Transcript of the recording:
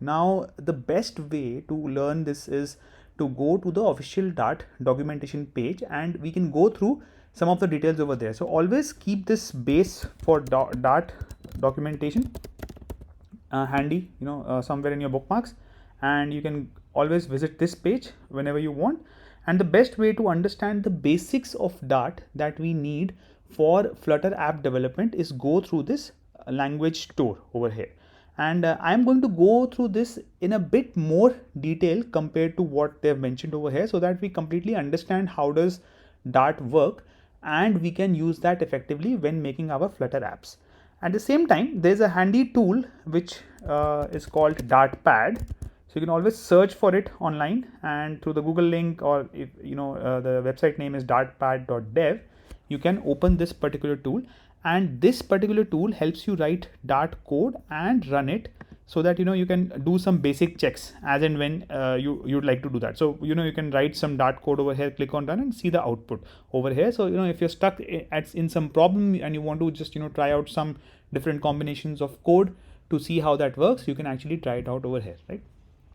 Now, the best way to learn this is to go to the official Dart documentation page, and we can go through some of the details over there. So always keep this base for Dart documentation handy, somewhere in your bookmarks, and you can always visit this page whenever you want. And the best way to understand the basics of Dart that we need for Flutter app development is go through this language store over here. And I'm going to go through this in a bit more detail compared to what they've mentioned over here, so that we completely understand how does Dart work and we can use that effectively when making our Flutter apps. At the same time, there's a handy tool which is called DartPad. So you can always search for it online, and through the Google link, or if the website name is dartpad.dev, you can open this particular tool, and this particular tool helps you write Dart code and run it, so that you can do some basic checks as and when you'd like to do that. So you can write some Dart code over here, click on run, and see the output over here. So if you're stuck in some problem and you want to just try out some different combinations of code to see how that works, you can actually try it out over here, right?